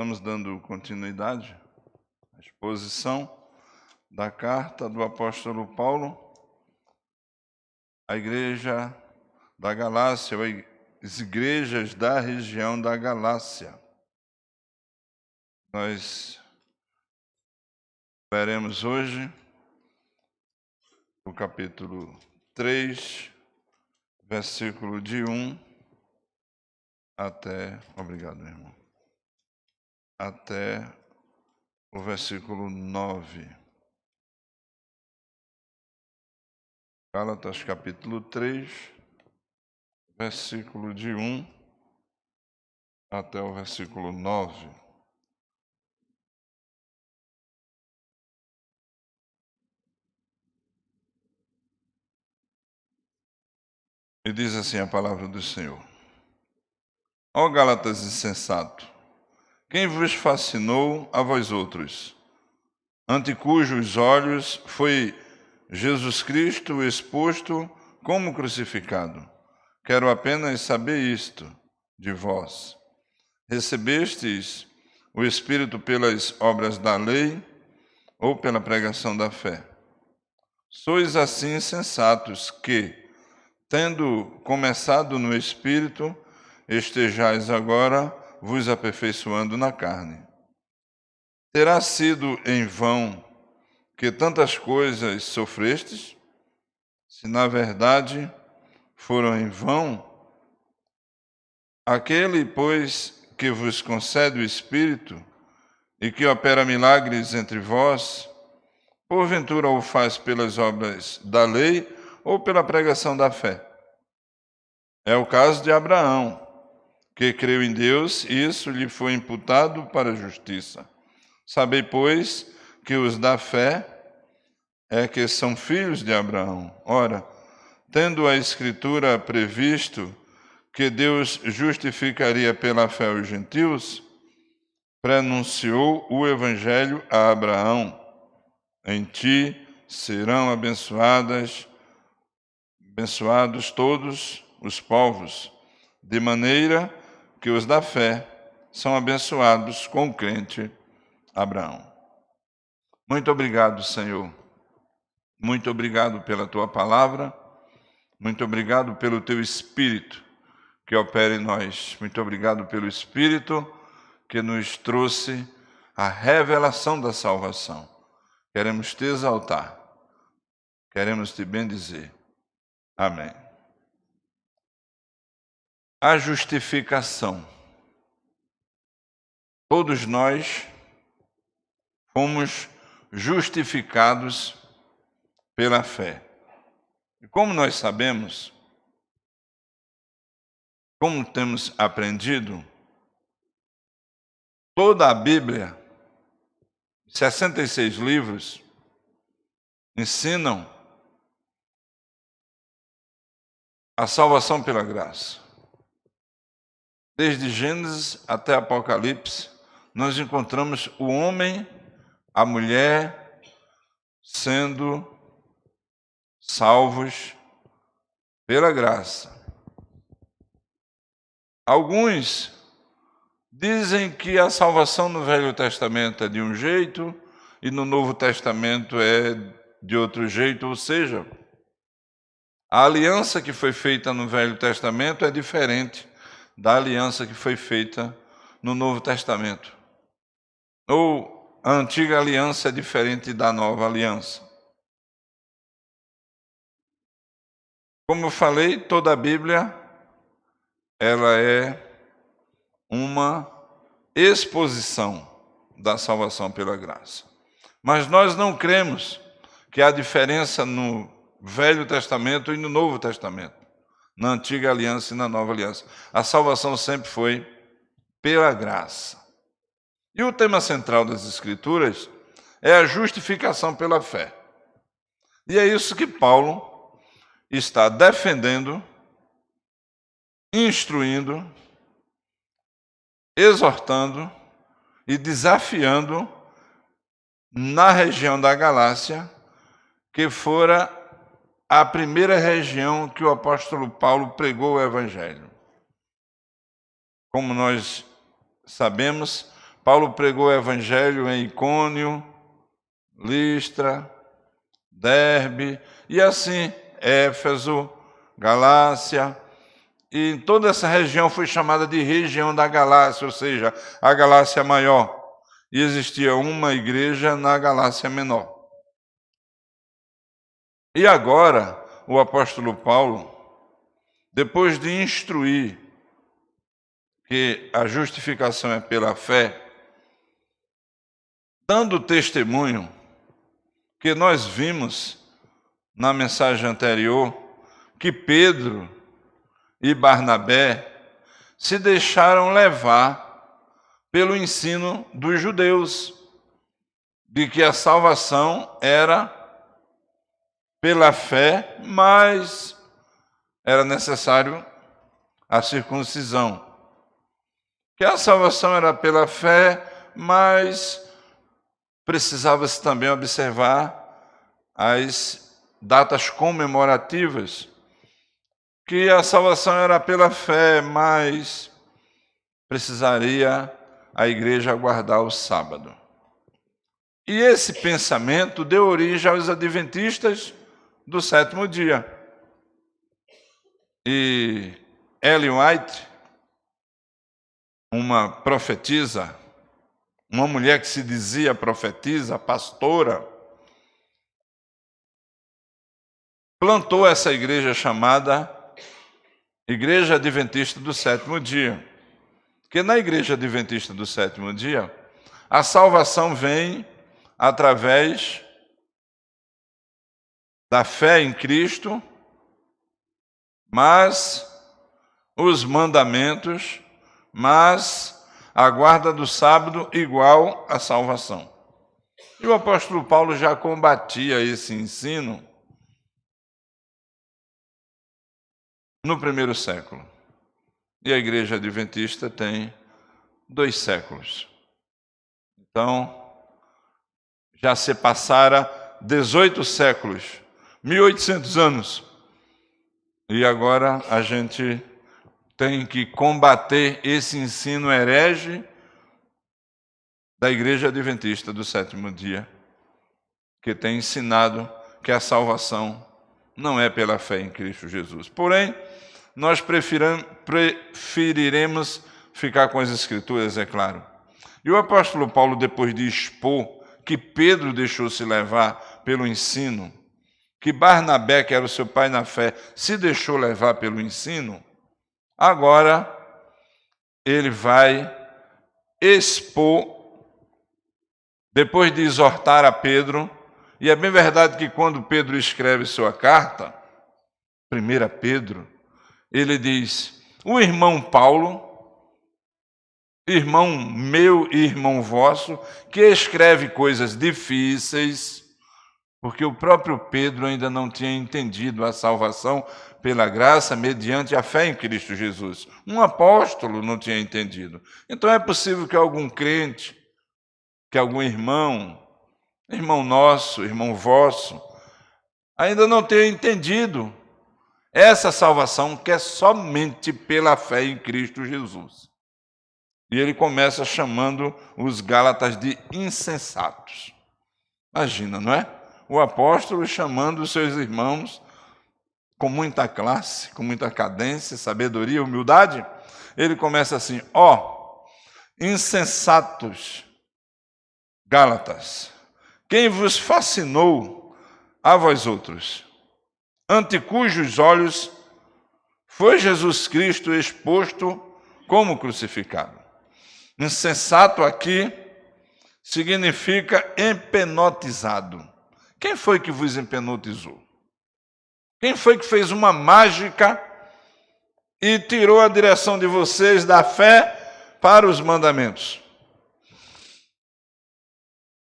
Estamos dando continuidade à exposição da carta do apóstolo Paulo à igreja da Galácia, ou às igrejas da região da Galácia. Nós veremos hoje o capítulo 3, versículo de 1 até... Obrigado, meu irmão. Até o versículo 9. Gálatas capítulo 3, versículo de 1 até o versículo 9. E diz assim a palavra do Senhor: Ó Gálatas insensato, quem vos fascinou a vós outros, ante cujos olhos foi Jesus Cristo exposto como crucificado? Quero apenas saber isto de vós. Recebestes o Espírito pelas obras da lei ou pela pregação da fé? Sois assim insensatos que, tendo começado no Espírito, estejais agora vos aperfeiçoando na carne. Terá sido em vão que tantas coisas sofrestes? Se na verdade foram em vão, aquele, pois, que vos concede o Espírito e que opera milagres entre vós, porventura o faz pelas obras da lei ou pela pregação da fé? É o caso de Abraão, que creu em Deus e isso lhe foi imputado para a justiça. Sabei, pois, que os da fé é que são filhos de Abraão. Ora, tendo a Escritura previsto que Deus justificaria pela fé os gentios, prenunciou o Evangelho a Abraão: em ti serão abençoados todos os povos, de maneira que os da fé são abençoados com o crente Abraão. Muito obrigado, Senhor. Muito obrigado pela tua palavra. Muito obrigado pelo teu Espírito que opera em nós. Muito obrigado pelo Espírito que nos trouxe a revelação da salvação. Queremos te exaltar. Queremos te bendizer. Amém. A justificação. Todos nós fomos justificados pela fé. E como nós sabemos, como temos aprendido, toda a Bíblia, 66 livros, ensinam a salvação pela graça. Desde Gênesis até Apocalipse, nós encontramos o homem, a mulher, sendo salvos pela graça. Alguns dizem que a salvação no Velho Testamento é de um jeito e no Novo Testamento é de outro jeito, ou seja, a aliança que foi feita no Velho Testamento é diferente da aliança que foi feita no Novo Testamento. Ou a antiga aliança é diferente da nova aliança. Como eu falei, toda a Bíblia ela é uma exposição da salvação pela graça. Mas nós não cremos que há diferença no Velho Testamento e no Novo Testamento, na antiga aliança e na nova aliança. A salvação sempre foi pela graça. E o tema central das Escrituras é a justificação pela fé. E é isso que Paulo está defendendo, instruindo, exortando e desafiando na região da Galácia, que fora a primeira região que o apóstolo Paulo pregou o Evangelho. Como nós sabemos, Paulo pregou o evangelho em Icônio, Listra, Derbe, e assim, Éfeso, Galácia, e toda essa região foi chamada de região da Galácia, ou seja, a Galácia Maior. E existia uma igreja na Galácia Menor. E agora, o apóstolo Paulo, depois de instruir que a justificação é pela fé, dando testemunho que nós vimos na mensagem anterior, que Pedro e Barnabé se deixaram levar pelo ensino dos judeus, de que a salvação era pela fé, mas era necessário a circuncisão. Que a salvação era pela fé, mas precisava-se também observar as datas comemorativas. Que a salvação era pela fé, mas precisaria a igreja guardar o sábado. E esse pensamento deu origem aos adventistas do sétimo dia. E Ellen White, uma profetisa, uma mulher que se dizia profetisa, pastora, plantou essa igreja chamada Igreja Adventista do Sétimo Dia. Que na Igreja Adventista do Sétimo Dia, a salvação vem através da fé em Cristo, mas os mandamentos, mas a guarda do sábado igual à salvação. E o apóstolo Paulo já combatia esse ensino no primeiro século. E a Igreja Adventista tem 2 séculos. Então, já se passara 18 séculos, 1800 anos. E agora a gente tem que combater esse ensino herege da Igreja Adventista do Sétimo Dia, que tem ensinado que a salvação não é pela fé em Cristo Jesus. Porém, nós preferiremos ficar com as Escrituras, é claro. E o apóstolo Paulo, depois de expor que Pedro deixou-se levar pelo ensino, que Barnabé, que era o seu pai na fé, se deixou levar pelo ensino, agora ele vai expor, depois de exortar a Pedro, e é bem verdade que quando Pedro escreve sua carta, 1 Pedro, ele diz: o irmão Paulo, irmão meu e irmão vosso, que escreve coisas difíceis, porque o próprio Pedro ainda não tinha entendido a salvação pela graça mediante a fé em Cristo Jesus. Um apóstolo não tinha entendido. Então é possível que algum crente, que algum irmão nosso, irmão vosso, ainda não tenha entendido essa salvação que é somente pela fé em Cristo Jesus. E ele começa chamando os Gálatas de insensatos. Imagina, não é? O apóstolo chamando os seus irmãos com muita classe, com muita cadência, sabedoria, humildade. Ele começa assim: insensatos Gálatas, quem vos fascinou a vós outros, ante cujos olhos foi Jesus Cristo exposto como crucificado. Insensato aqui significa empenotizado. Quem foi que vos empenotizou? Quem foi que fez uma mágica e tirou a direção de vocês da fé para os mandamentos?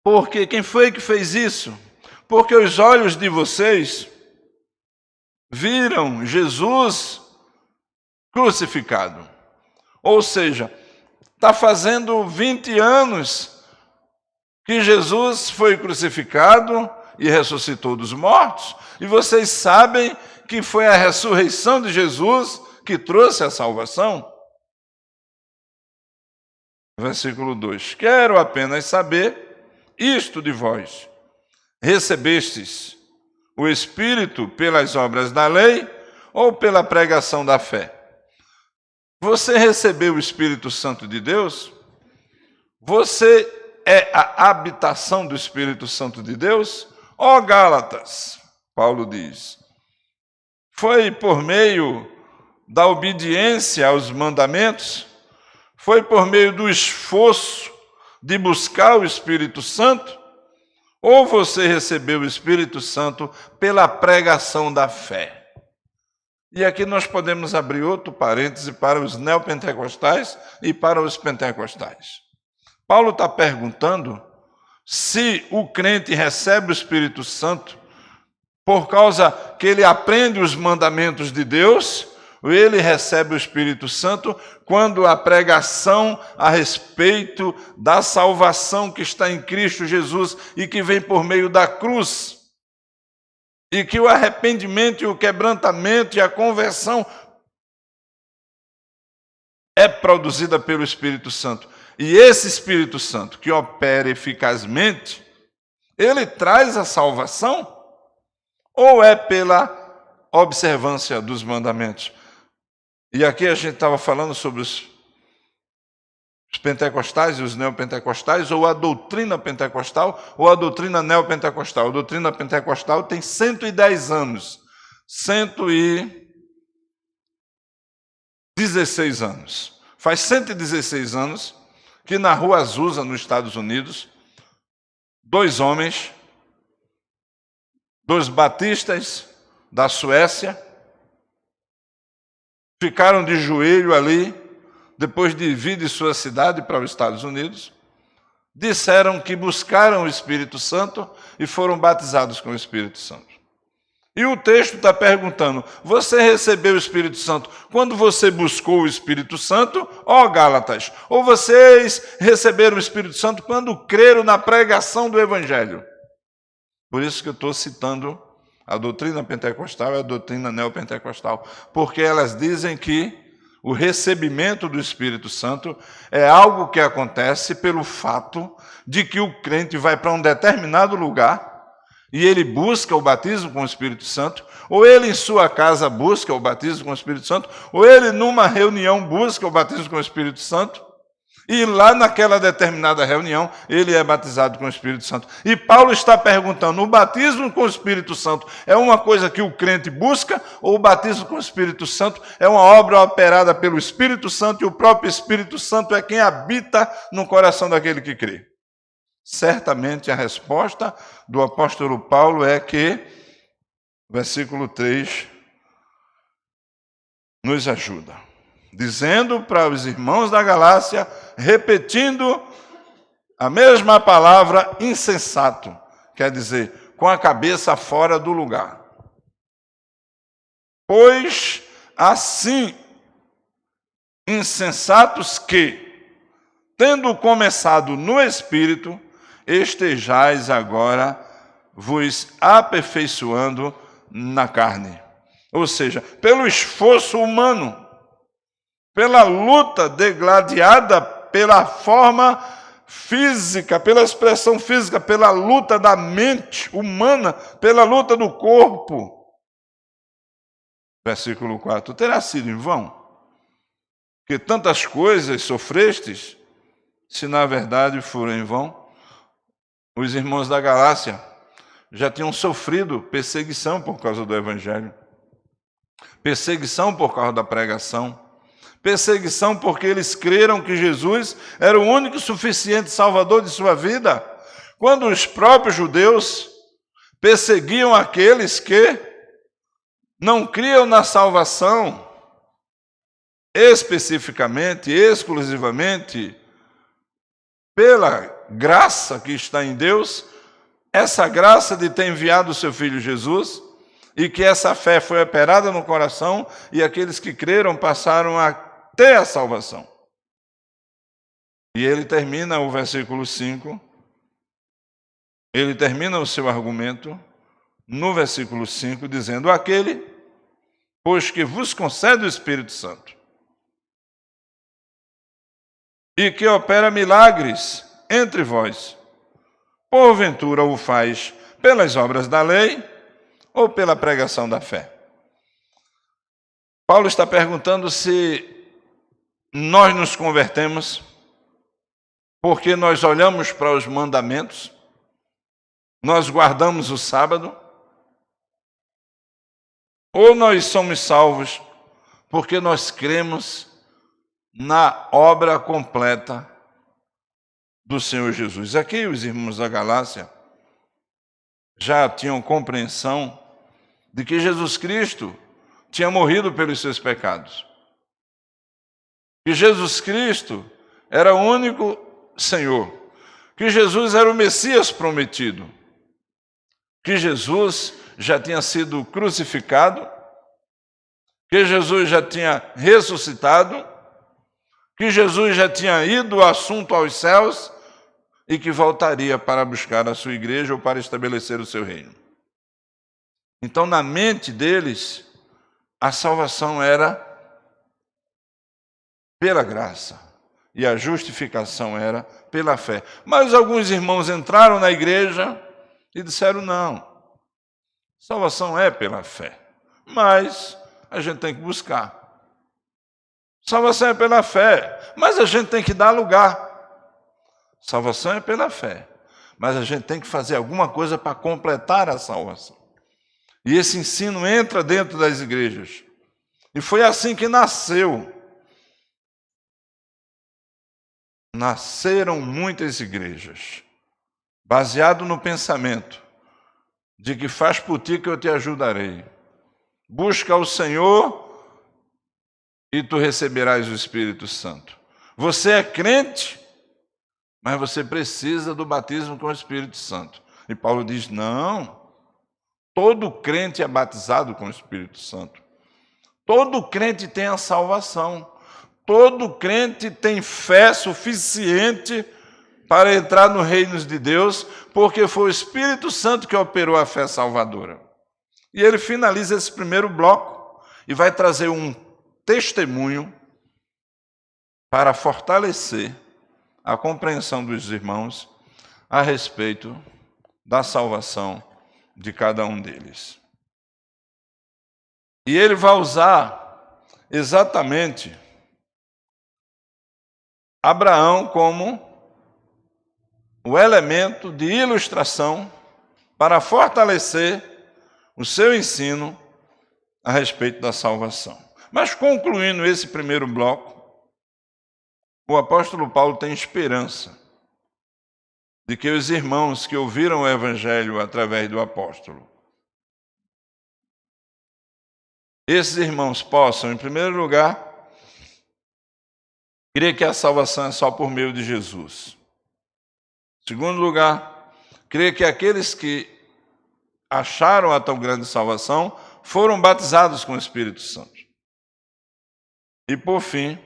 Porque quem foi que fez isso? Porque os olhos de vocês viram Jesus crucificado. Ou seja, está fazendo 20 anos que Jesus foi crucificado e ressuscitou dos mortos, e vocês sabem que foi a ressurreição de Jesus que trouxe a salvação. Versículo 2: quero apenas saber isto de vós: recebestes o Espírito pelas obras da lei ou pela pregação da fé? Você recebeu o Espírito Santo de Deus? Você é a habitação do Espírito Santo de Deus? Ó Gálatas, Paulo diz, foi por meio da obediência aos mandamentos? Foi por meio do esforço de buscar o Espírito Santo? Ou você recebeu o Espírito Santo pela pregação da fé? E aqui nós podemos abrir outro parêntese para os neopentecostais e para os pentecostais. Paulo está perguntando se o crente recebe o Espírito Santo por causa que ele aprende os mandamentos de Deus, ou ele recebe o Espírito Santo quando a pregação a respeito da salvação que está em Cristo Jesus e que vem por meio da cruz, e que o arrependimento e o quebrantamento e a conversão é produzida pelo Espírito Santo. E esse Espírito Santo que opera eficazmente, ele traz a salvação ou é pela observância dos mandamentos? E aqui a gente estava falando sobre os pentecostais e os neopentecostais, ou a doutrina pentecostal, ou a doutrina neopentecostal. A doutrina pentecostal tem 110 anos, 116 anos. Faz 116 anos que na Rua Azusa, nos Estados Unidos, dois homens, dois batistas da Suécia, ficaram de joelho ali, depois de vir de sua cidade para os Estados Unidos, disseram que buscaram o Espírito Santo e foram batizados com o Espírito Santo. E o texto está perguntando: você recebeu o Espírito Santo quando você buscou o Espírito Santo, ó Gálatas? Ou vocês receberam o Espírito Santo quando creram na pregação do Evangelho? Por isso que eu estou citando a doutrina pentecostal e a doutrina neopentecostal, porque elas dizem que o recebimento do Espírito Santo é algo que acontece pelo fato de que o crente vai para um determinado lugar e ele busca o batismo com o Espírito Santo, ou ele em sua casa busca o batismo com o Espírito Santo, ou ele numa reunião busca o batismo com o Espírito Santo, e lá naquela determinada reunião ele é batizado com o Espírito Santo. E Paulo está perguntando: o batismo com o Espírito Santo é uma coisa que o crente busca, ou o batismo com o Espírito Santo é uma obra operada pelo Espírito Santo e o próprio Espírito Santo é quem habita no coração daquele que crê? Certamente a resposta do apóstolo Paulo é que, versículo 3, nos ajuda, dizendo para os irmãos da Galácia, repetindo a mesma palavra, insensato, quer dizer, com a cabeça fora do lugar. Pois assim, insensatos que, tendo começado no Espírito, estejais agora vos aperfeiçoando na carne. Ou seja, pelo esforço humano, pela luta degladiada pela forma física, pela expressão física, pela luta da mente humana, pela luta do corpo. Versículo 4. Terá sido em vão que tantas coisas sofrestes, se na verdade foram em vão? Os irmãos da Galácia já tinham sofrido perseguição por causa do Evangelho, perseguição por causa da pregação, perseguição porque eles creram que Jesus era o único e suficiente Salvador de sua vida, quando os próprios judeus perseguiam aqueles que não criam na salvação, especificamente, exclusivamente, pela graça que está em Deus, essa graça de ter enviado o seu Filho Jesus, e que essa fé foi operada no coração, e aqueles que creram passaram a ter a salvação. E ele termina o versículo 5, ele termina o seu argumento no versículo 5, dizendo: aquele, pois que vos concede o Espírito Santo, e que opera milagres entre vós. Porventura o faz pelas obras da lei ou pela pregação da fé? Paulo está perguntando se nós nos convertemos porque nós olhamos para os mandamentos, nós guardamos o sábado, ou nós somos salvos porque nós cremos na obra completa do Senhor Jesus. Aqui os irmãos da Galácia já tinham compreensão de que Jesus Cristo tinha morrido pelos seus pecados. Que Jesus Cristo era o único Senhor. Que Jesus era o Messias prometido. Que Jesus já tinha sido crucificado. Que Jesus já tinha ressuscitado. Que Jesus já tinha ido assunto aos céus e que voltaria para buscar a sua igreja ou para estabelecer o seu reino. Então, na mente deles, a salvação era pela graça e a justificação era pela fé. Mas alguns irmãos entraram na igreja e disseram: não, salvação é pela fé, mas a gente tem que buscar. Salvação é pela fé, mas a gente tem que dar lugar. Salvação é pela fé, mas a gente tem que fazer alguma coisa para completar a salvação. E esse ensino entra dentro das igrejas. E foi assim que nasceram muitas igrejas, baseado no pensamento de que faz por ti que eu te ajudarei. Busca o Senhor e tu receberás o Espírito Santo. Você é crente, mas você precisa do batismo com o Espírito Santo. E Paulo diz: não, todo crente é batizado com o Espírito Santo. Todo crente tem a salvação. Todo crente tem fé suficiente para entrar no reino de Deus, porque foi o Espírito Santo que operou a fé salvadora. E ele finaliza esse primeiro bloco e vai trazer um testemunho para fortalecer a compreensão dos irmãos a respeito da salvação de cada um deles. E ele vai usar exatamente Abraão como o elemento de ilustração para fortalecer o seu ensino a respeito da salvação. Mas concluindo esse primeiro bloco, o apóstolo Paulo tem esperança de que os irmãos que ouviram o evangelho através do apóstolo, esses irmãos possam, em primeiro lugar, crer que a salvação é só por meio de Jesus. Em segundo lugar, crer que aqueles que acharam a tão grande salvação foram batizados com o Espírito Santo. E por fim,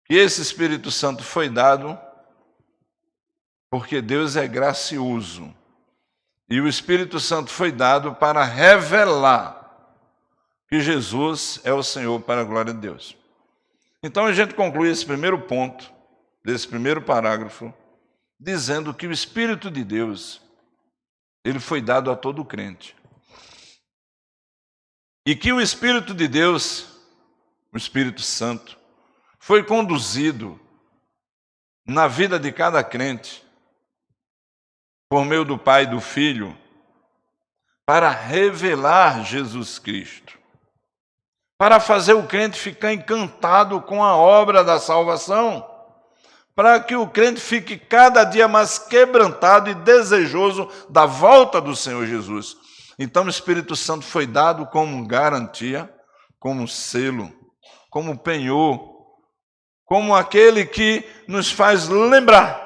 que esse Espírito Santo foi dado porque Deus é gracioso. E o Espírito Santo foi dado para revelar que Jesus é o Senhor para a glória de Deus. Então a gente conclui esse primeiro ponto, desse primeiro parágrafo, dizendo que o Espírito de Deus, ele foi dado a todo crente. E que o Espírito de Deus, o Espírito Santo, foi conduzido na vida de cada crente, por meio do Pai e do Filho, para revelar Jesus Cristo. Para fazer o crente ficar encantado com a obra da salvação, para que o crente fique cada dia mais quebrantado e desejoso da volta do Senhor Jesus. Então o Espírito Santo foi dado como garantia, como selo, como penhor, como aquele que nos faz lembrar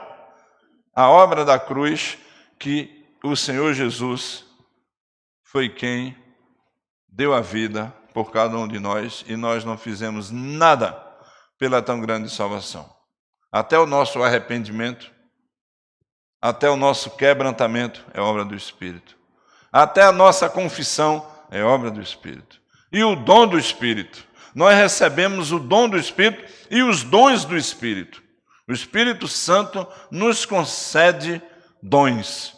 a obra da cruz, que o Senhor Jesus foi quem deu a vida por cada um de nós, e nós não fizemos nada pela tão grande salvação. Até o nosso arrependimento, até o nosso quebrantamento é obra do Espírito. Até a nossa confissão é obra do Espírito. E o dom do Espírito, nós recebemos o dom do Espírito e os dons do Espírito. O Espírito Santo nos concede dons.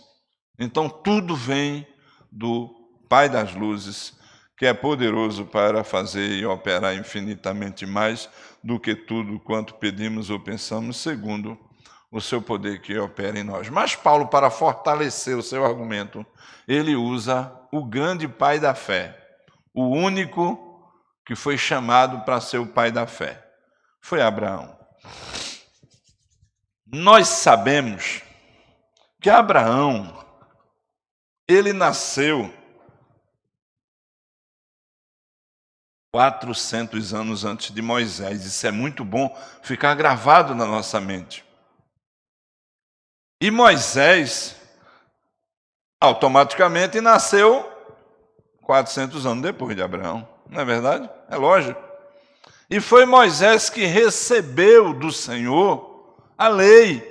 Então, tudo vem do Pai das luzes, que é poderoso para fazer e operar infinitamente mais do que tudo quanto pedimos ou pensamos, segundo o seu poder que opera em nós. Mas Paulo, para fortalecer o seu argumento, ele usa o grande pai da fé, o único que foi chamado para ser o pai da fé. Foi Abraão. Nós sabemos que Abraão, ele nasceu 400 anos antes de Moisés. Isso é muito bom ficar gravado na nossa mente. E Moisés, automaticamente, nasceu 400 anos depois de Abraão. Não é verdade? É lógico. E foi Moisés que recebeu do Senhor a lei.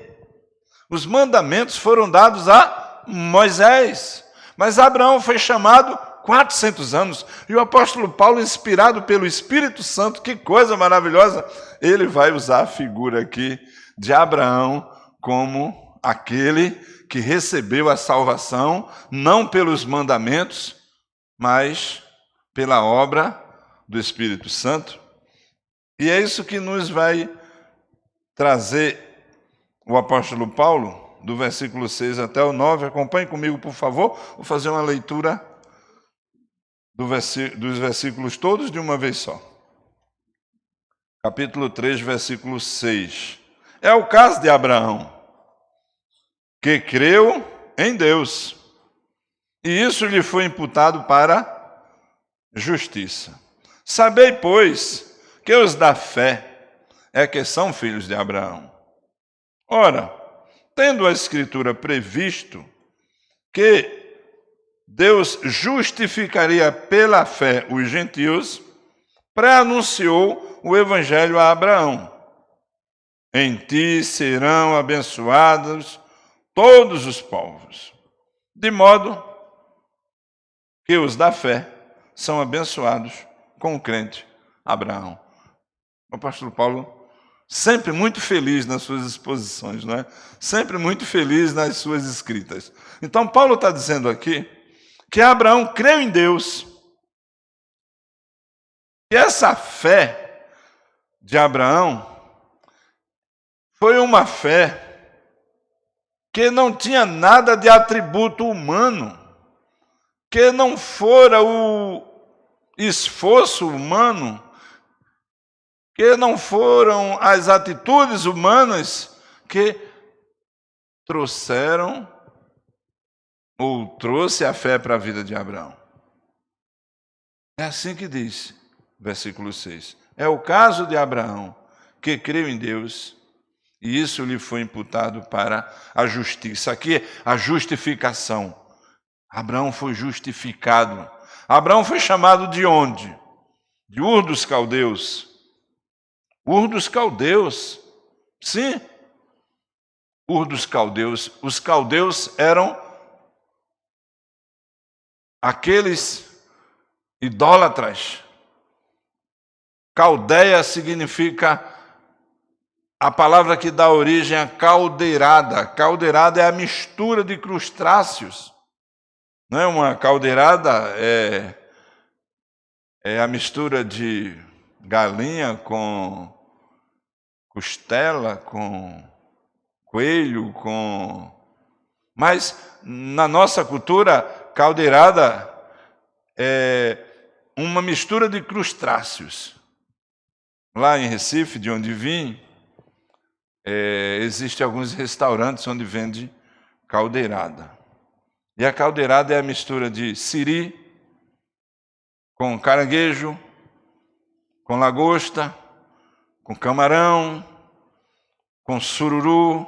Os mandamentos foram dados a Moisés. Mas Abraão foi chamado 400 anos. E o apóstolo Paulo, inspirado pelo Espírito Santo, que coisa maravilhosa, ele vai usar a figura aqui de Abraão como aquele que recebeu a salvação, não pelos mandamentos, mas pela obra do Espírito Santo. E é isso que nos vai trazer o apóstolo Paulo, do versículo 6 até o 9. Acompanhe comigo, por favor. Vou fazer uma leitura dos versículos todos de uma vez só. Capítulo 3, versículo 6. É o caso de Abraão, que creu em Deus, e isso lhe foi imputado para justiça. Sabei, pois, que os da fé é que são filhos de Abraão. Ora, tendo a Escritura previsto que Deus justificaria pela fé os gentios, pré-anunciou o Evangelho a Abraão. Em ti serão abençoados todos os povos, de modo que os da fé são abençoados com o crente Abraão. O apóstolo Paulo sempre muito feliz nas suas exposições, não é? Sempre muito feliz nas suas escritas. Então Paulo está dizendo aqui que Abraão creu em Deus. E essa fé de Abraão foi uma fé que não tinha nada de atributo humano, que não fora o esforço humano, que não foram as atitudes humanas que trouxeram ou trouxe a fé para a vida de Abraão. É assim que diz, versículo 6. É o caso de Abraão, que creu em Deus, e isso lhe foi imputado para a justiça. Aqui é a justificação. Abraão foi justificado. Abraão foi chamado de onde? De Ur dos Caldeus. Ur dos Caldeus. Sim. Ur dos Caldeus. Os caldeus eram aqueles idólatras. Caldeia significa a palavra que dá origem à caldeirada. Caldeirada é a mistura de crustáceos. Não é uma caldeirada, é a mistura de galinha com costela, com coelho, com... Mas na nossa cultura, caldeirada é uma mistura de crustáceos. Lá em Recife, de onde vim, existem alguns restaurantes onde vende caldeirada. E a caldeirada é a mistura de siri com caranguejo, com lagosta, com camarão, com sururu,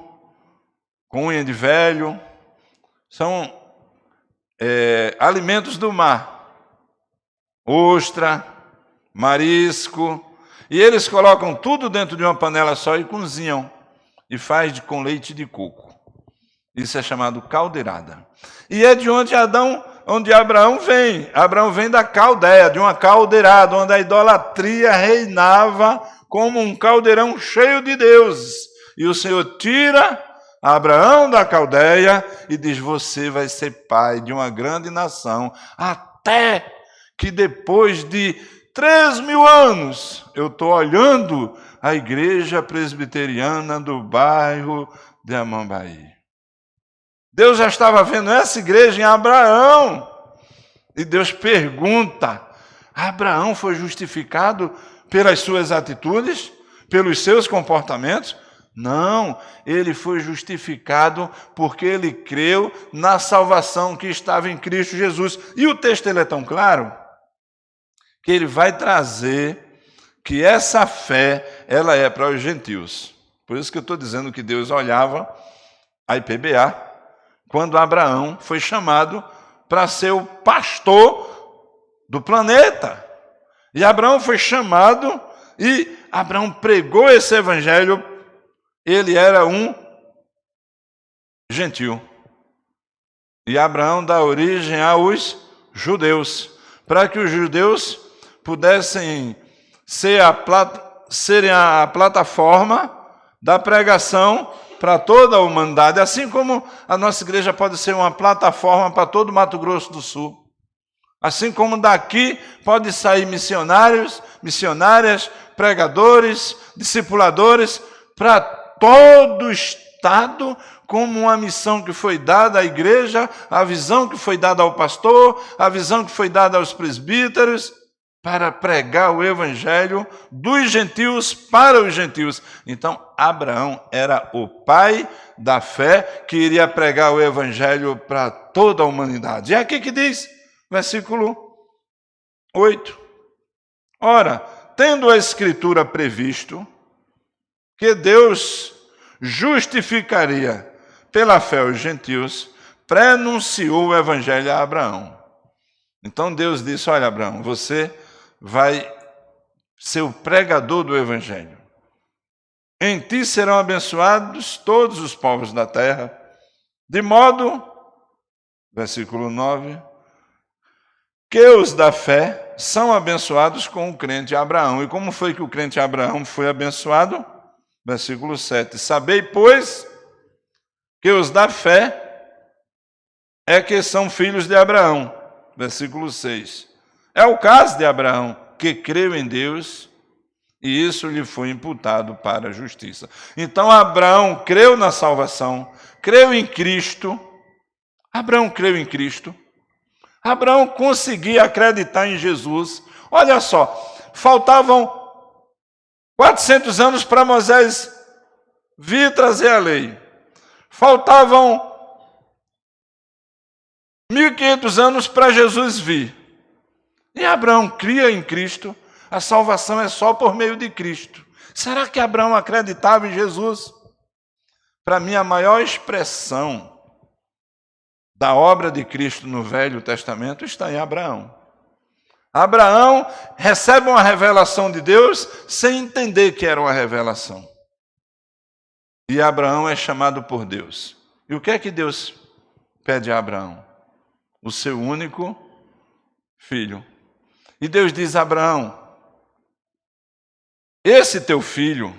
com unha de velho. São alimentos do mar. Ostra, marisco. E eles colocam tudo dentro de uma panela só e cozinham. E faz com leite de coco. Isso é chamado caldeirada. E é de onde Adão onde Abraão vem. Abraão vem da Caldeia, de uma caldeirada, onde a idolatria reinava como um caldeirão cheio de deuses. E o Senhor tira Abraão da Caldeia e diz: você vai ser pai de uma grande nação, até que depois de 3.000 anos, eu estou olhando a igreja presbiteriana do bairro de Amambaí. Deus já estava vendo essa igreja em Abraão. E Deus pergunta: Abraão foi justificado pelas suas atitudes, pelos seus comportamentos? Não, ele foi justificado porque ele creu na salvação que estava em Cristo Jesus. E o texto ele é tão claro que ele vai trazer que essa fé ela é para os gentios. Por isso que eu estou dizendo que Deus olhava a IPBA quando Abraão foi chamado para ser o pastor do planeta. E Abraão foi chamado e Abraão pregou esse evangelho. Ele era um gentil. E Abraão dá origem aos judeus, para que os judeus pudessem serem a plataforma da pregação para toda a humanidade, assim como a nossa igreja pode ser uma plataforma para todo o Mato Grosso do Sul. Assim como daqui pode sair missionários, missionárias, pregadores, discipuladores, para todo o estado, como uma missão que foi dada à igreja, a visão que foi dada ao pastor, a visão que foi dada aos presbíteros, para pregar o evangelho dos gentios para os gentios. Então, Abraão era o pai da fé que iria pregar o evangelho para toda a humanidade. E aqui que diz, versículo 8. Ora, tendo a Escritura previsto que Deus justificaria pela fé os gentios, prenunciou o evangelho a Abraão. Então Deus disse: olha, Abraão, você vai ser o pregador do evangelho. Em ti serão abençoados todos os povos da terra, de modo, versículo 9, que os da fé são abençoados com o crente Abraão. E como foi que o crente Abraão foi abençoado? Versículo 7. Sabei, pois, que os da fé é que são filhos de Abraão. Versículo 6. É o caso de Abraão, que creu em Deus, e isso lhe foi imputado para a justiça. Então Abraão creu na salvação, creu em Cristo. Abraão creu em Cristo. Abraão conseguia acreditar em Jesus. Olha só, faltavam 400 anos para Moisés vir trazer a lei. Faltavam 1.500 anos para Jesus vir. E Abraão cria em Cristo, a salvação é só por meio de Cristo. Será que Abraão acreditava em Jesus? Para mim, a maior expressão da obra de Cristo no Velho Testamento está em Abraão. Abraão recebe uma revelação de Deus sem entender que era uma revelação. E Abraão é chamado por Deus. E o que é que Deus pede a Abraão? O seu único filho. E Deus diz a Abraão: esse teu filho,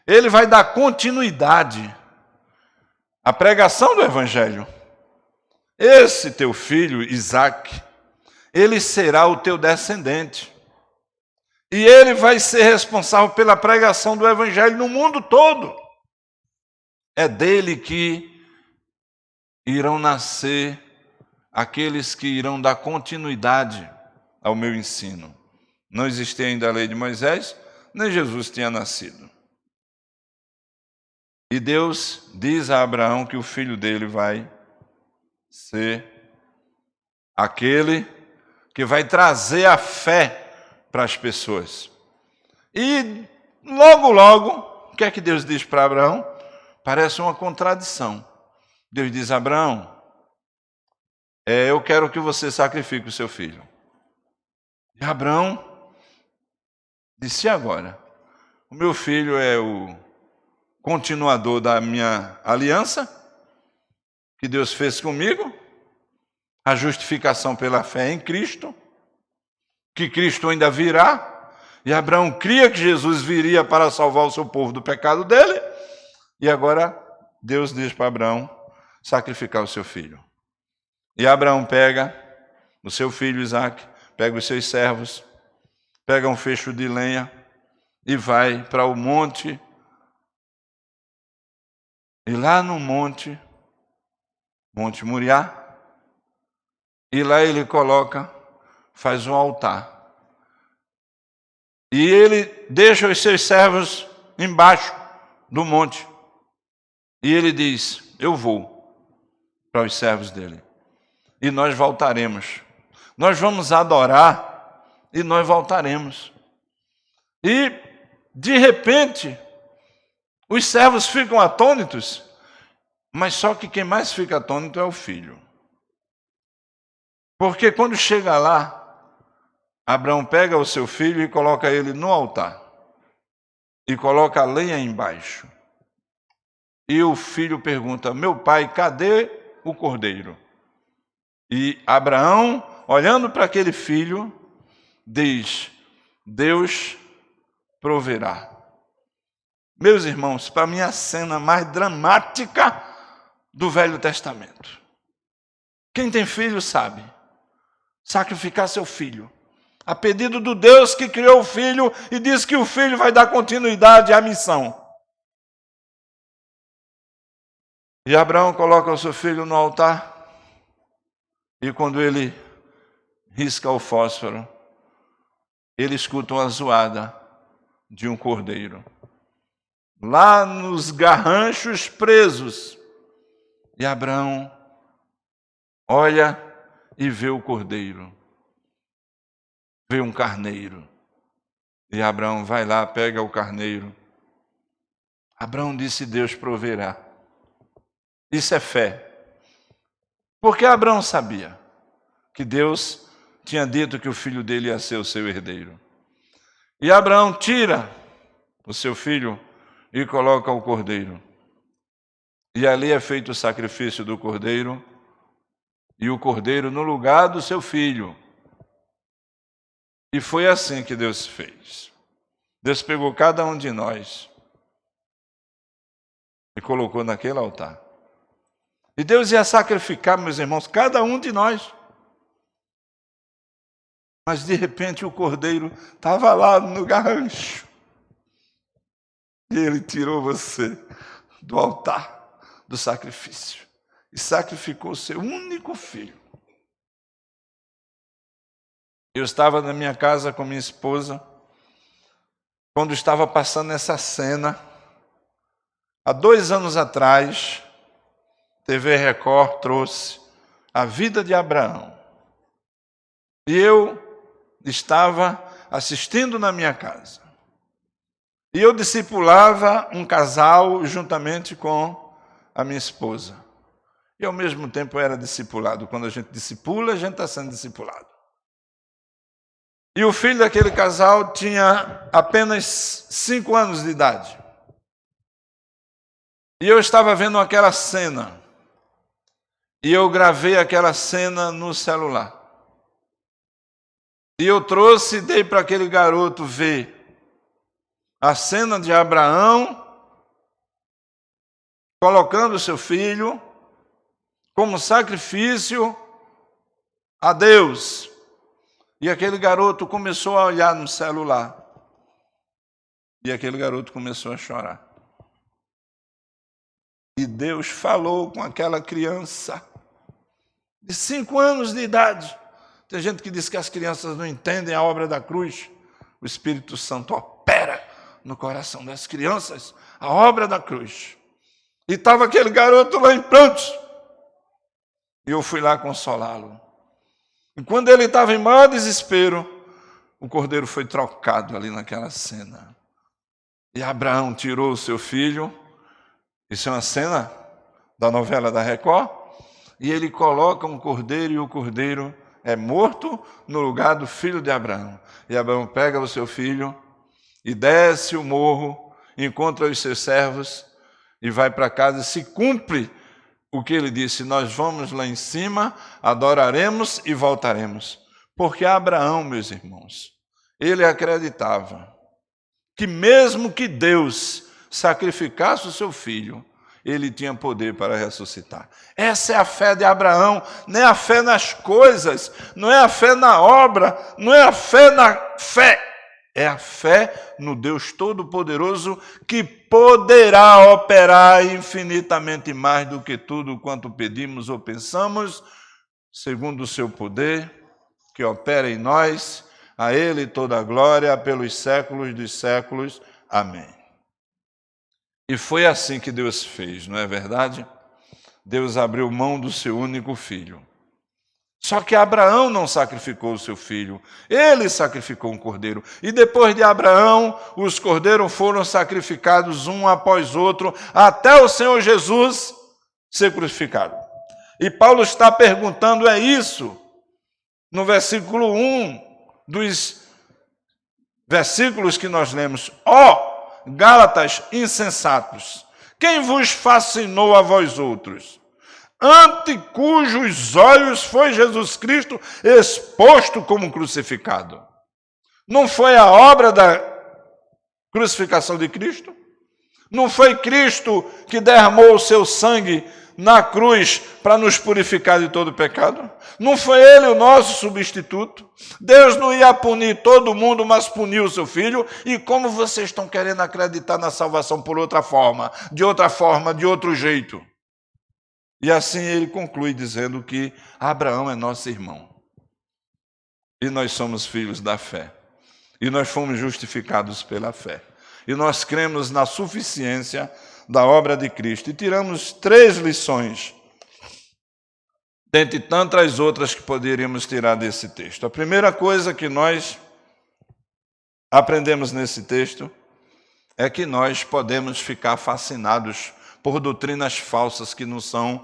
ele vai dar continuidade à pregação do evangelho. Esse teu filho, Isaque, ele será o teu descendente. E ele vai ser responsável pela pregação do evangelho no mundo todo. É dele que irão nascer aqueles que irão dar continuidade ao meu ensino. Não existia ainda a lei de Moisés, nem Jesus tinha nascido. E Deus diz a Abraão que o filho dele vai ser aquele que vai trazer a fé para as pessoas. E logo, o que é que Deus diz para Abraão? Parece uma contradição. Deus diz: Abraão, eu quero que você sacrifique o seu filho. E Abraão disse: agora, o meu filho é o continuador da minha aliança que Deus fez comigo. a justificação pela fé em Cristo, que Cristo ainda virá, e Abraão cria que Jesus viria para salvar o seu povo do pecado dele, e agora Deus diz para Abraão sacrificar o seu filho. E Abraão pega o seu filho Isaque, pega os seus servos, pega um fecho de lenha e vai para o monte. E lá no monte Moriá, e lá ele faz um altar. E ele deixa os seus servos embaixo do monte. E ele diz: eu vou para os servos dele. E nós voltaremos. Nós vamos adorar e nós voltaremos. E, de repente, os servos ficam atônitos, mas só que quem mais fica atônito é o filho. Porque quando chega lá, Abraão pega o seu filho e coloca ele no altar. E coloca a lenha embaixo. E o filho pergunta: meu pai, cadê o cordeiro? E Abraão, olhando para aquele filho, diz: Deus proverá. Meus irmãos, para mim a cena mais dramática do Velho Testamento. Quem tem filho sabe. Sacrificar seu filho. A pedido do Deus que criou o filho e diz que o filho vai dar continuidade à missão. E Abraão coloca o seu filho no altar. E quando ele risca o fósforo, ele escuta uma zoada de um cordeiro. Lá nos garranchos presos. E Abraão olha e vê o cordeiro. Vê um carneiro. E Abraão vai lá, pega o carneiro. Abraão disse: Deus proverá. Isso é fé. Porque Abraão sabia que Deus tinha dito que o filho dele ia ser o seu herdeiro. E Abraão tira o seu filho e coloca o cordeiro. E ali é feito o sacrifício do cordeiro, e o cordeiro no lugar do seu filho. E foi assim que Deus fez. Deus pegou cada um de nós e colocou naquele altar. E Deus ia sacrificar, meus irmãos, cada um de nós. Mas de repente o cordeiro estava lá no garrancho. E ele tirou você do altar do sacrifício. E sacrificou o seu único filho. Eu estava na minha casa com minha esposa, quando estava passando essa cena. Há 2 anos atrás, TV Record trouxe a vida de Abraão. E eu estava assistindo na minha casa. E eu discipulava um casal juntamente com a minha esposa. E ao mesmo tempo eu era discipulado. Quando a gente discipula, a gente está sendo discipulado. E o filho daquele casal tinha apenas 5 anos de idade. E eu estava vendo aquela cena. E eu gravei aquela cena no celular. E eu trouxe e dei para aquele garoto ver a cena de Abraão colocando seu filho como sacrifício a Deus. E aquele garoto começou a olhar no celular. E aquele garoto começou a chorar. E Deus falou com aquela criança de 5 anos de idade. Tem gente que diz que as crianças não entendem a obra da cruz. O Espírito Santo opera no coração das crianças a obra da cruz. E estava aquele garoto lá em prantos. E eu fui lá consolá-lo. E quando ele estava em maior desespero, o cordeiro foi trocado ali naquela cena. E Abraão tirou o seu filho. Isso é uma cena da novela da Record. E ele coloca um cordeiro e o cordeiro é morto no lugar do filho de Abraão. E Abraão pega o seu filho e desce o morro, encontra os seus servos e vai para casa. E se cumpre o que ele disse: nós vamos lá em cima, adoraremos e voltaremos. Porque Abraão, meus irmãos, ele acreditava que mesmo que Deus sacrificasse o seu filho, ele tinha poder para ressuscitar. Essa é a fé de Abraão, não é a fé nas coisas, não é a fé na obra, não é a fé na fé. É a fé no Deus Todo-Poderoso que poderá operar infinitamente mais do que tudo quanto pedimos ou pensamos, segundo o seu poder, que opera em nós. A Ele toda a glória pelos séculos dos séculos. Amém. E foi assim que Deus fez, não é verdade? Deus abriu mão do seu único filho. Só que Abraão não sacrificou o seu filho, ele sacrificou um cordeiro. E depois de Abraão, os cordeiros foram sacrificados um após outro, até o Senhor Jesus ser crucificado. E Paulo está perguntando isso, no versículo 1 dos versículos que nós lemos. Ó, Gálatas insensatos, quem vos fascinou a vós outros? Ante cujos olhos foi Jesus Cristo exposto como crucificado. Não foi a obra da crucificação de Cristo? Não foi Cristo que derramou o seu sangue na cruz para nos purificar de todo pecado? Não foi Ele o nosso substituto? Deus não ia punir todo mundo, mas puniu o seu Filho. E como vocês estão querendo acreditar na salvação por outra forma, de outro jeito? E assim ele conclui dizendo que Abraão é nosso irmão. E nós somos filhos da fé. E nós fomos justificados pela fé. E nós cremos na suficiência da obra de Cristo. E tiramos 3 lições, dentre tantas outras que poderíamos tirar desse texto. A primeira coisa que nós aprendemos nesse texto é que nós podemos ficar fascinados por doutrinas falsas que não são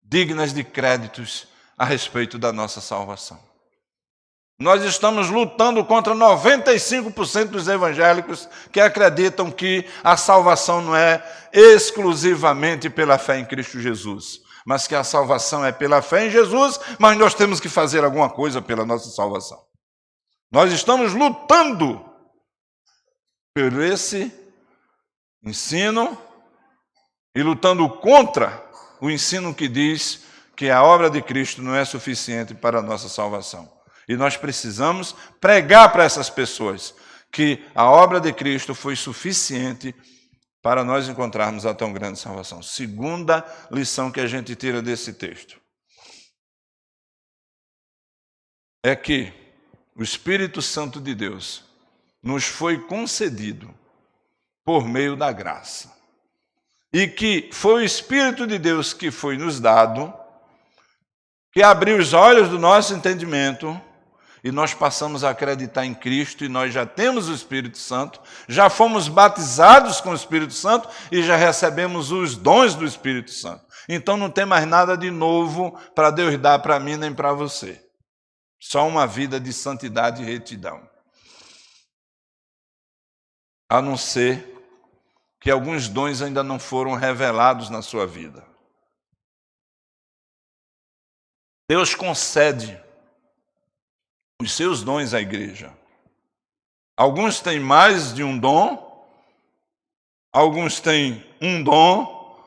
dignas de créditos a respeito da nossa salvação. Nós estamos lutando contra 95% dos evangélicos que acreditam que a salvação não é exclusivamente pela fé em Cristo Jesus, mas que a salvação é pela fé em Jesus, mas nós temos que fazer alguma coisa pela nossa salvação. Nós estamos lutando por esse ensino e lutando contra o ensino que diz que a obra de Cristo não é suficiente para a nossa salvação. E nós precisamos pregar para essas pessoas que a obra de Cristo foi suficiente para nós encontrarmos a tão grande salvação. Segunda lição que a gente tira desse texto é que o Espírito Santo de Deus nos foi concedido por meio da graça. E que foi o Espírito de Deus que foi nos dado, que abriu os olhos do nosso entendimento, e nós passamos a acreditar em Cristo, e nós já temos o Espírito Santo, já fomos batizados com o Espírito Santo, e já recebemos os dons do Espírito Santo. Então não tem mais nada de novo para Deus dar para mim nem para você. Só uma vida de santidade e retidão. A não ser que alguns dons ainda não foram revelados na sua vida. Deus concede os seus dons à igreja. Alguns têm mais de um dom, alguns têm um dom,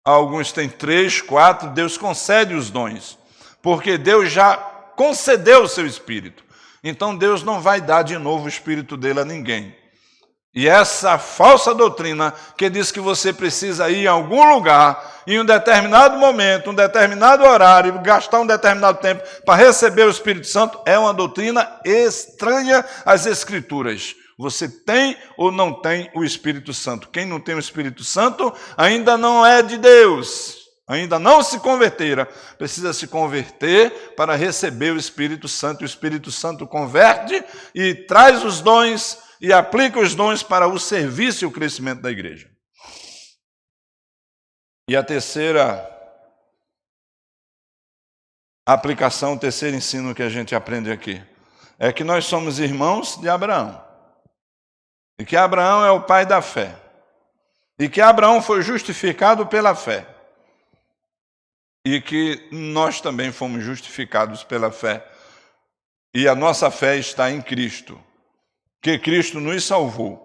alguns têm 3, 4, Deus concede os dons, porque Deus já concedeu o seu Espírito. Então Deus não vai dar de novo o Espírito dele a ninguém. E essa falsa doutrina que diz que você precisa ir em algum lugar, em um determinado momento, um determinado horário, gastar um determinado tempo para receber o Espírito Santo, é uma doutrina estranha às Escrituras. Você tem ou não tem o Espírito Santo? Quem não tem o Espírito Santo ainda não é de Deus. Ainda não se convertera, precisa se converter para receber o Espírito Santo. O Espírito Santo converte e traz os dons e aplica os dons para o serviço e o crescimento da igreja. E a terceira aplicação, o terceiro ensino que a gente aprende aqui, é que nós somos irmãos de Abraão. E que Abraão é o pai da fé. E que Abraão foi justificado pela fé. e que nós também fomos justificados pela fé. E a nossa fé está em Cristo, que Cristo nos salvou.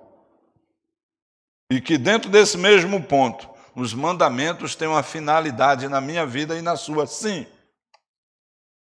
E que dentro desse mesmo ponto, os mandamentos têm uma finalidade na minha vida e na sua. Sim,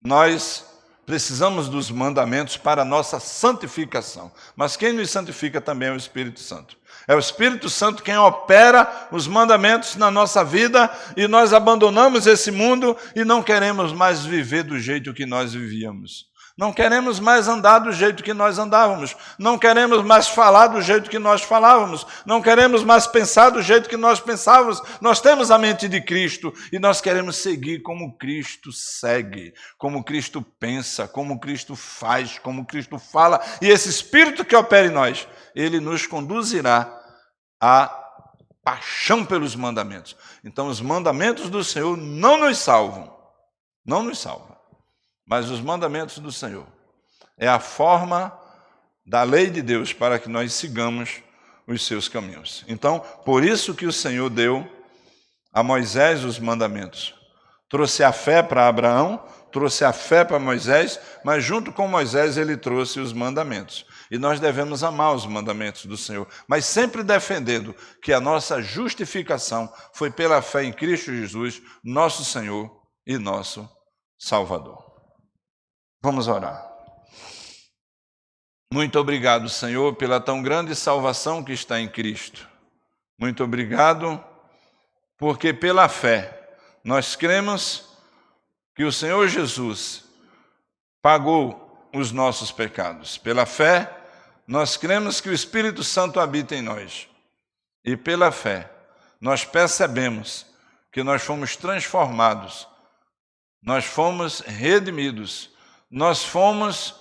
nós precisamos dos mandamentos para a nossa santificação. Mas quem nos santifica também é o Espírito Santo. É o Espírito Santo quem opera os mandamentos na nossa vida e nós abandonamos esse mundo e não queremos mais viver do jeito que nós vivíamos. Não queremos mais andar do jeito que nós andávamos. Não queremos mais falar do jeito que nós falávamos. Não queremos mais pensar do jeito que nós pensávamos. Nós temos a mente de Cristo e nós queremos seguir como Cristo segue, como Cristo pensa, como Cristo faz, como Cristo fala. E esse Espírito que opera em nós, ele nos conduzirá à paixão pelos mandamentos. Então, os mandamentos do Senhor não nos salvam. Não nos salvam. Mas os mandamentos do Senhor é a forma da lei de Deus para que nós sigamos os seus caminhos. Então, por isso que o Senhor deu a Moisés os mandamentos. Trouxe a fé para Abraão, trouxe a fé para Moisés, mas junto com Moisés ele trouxe os mandamentos. E nós devemos amar os mandamentos do Senhor, mas sempre defendendo que a nossa justificação foi pela fé em Cristo Jesus, nosso Senhor e nosso Salvador. Vamos orar. Muito obrigado, Senhor, pela tão grande salvação que está em Cristo. Muito obrigado, porque pela fé nós cremos que o Senhor Jesus pagou os nossos pecados. Pela fé, nós cremos que o Espírito Santo habita em nós. E pela fé, nós percebemos que nós fomos transformados, nós fomos redimidos, nós fomos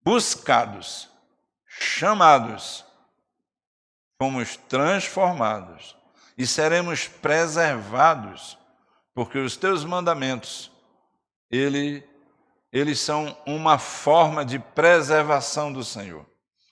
buscados, chamados, fomos transformados e seremos preservados, porque os teus mandamentos, eles são uma forma de preservação do Senhor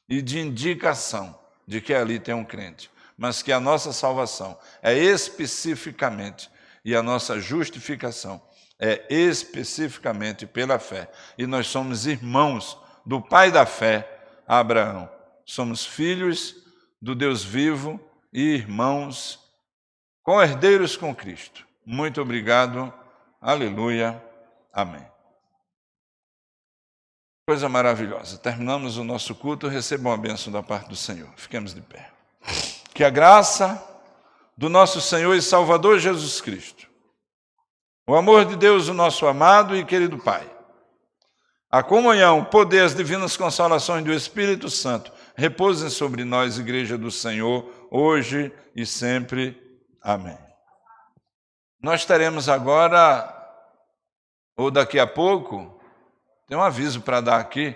e de indicação de que ali tem um crente, mas que a nossa salvação é especificamente e a nossa justificação é especificamente pela fé. E nós somos irmãos do pai da fé, Abraão. Somos filhos do Deus vivo e irmãos co-herdeiros com Cristo. Muito obrigado. Aleluia. Amém. Coisa maravilhosa. Terminamos o nosso culto. Recebam a bênção da parte do Senhor. Fiquemos de pé. Que a graça do nosso Senhor e Salvador Jesus Cristo, o amor de Deus, o nosso amado e querido Pai, a comunhão, o poder, as divinas consolações do Espírito Santo repousem sobre nós, Igreja do Senhor, hoje e sempre. Amém. Nós teremos agora, ou daqui a pouco, tem um aviso para dar aqui,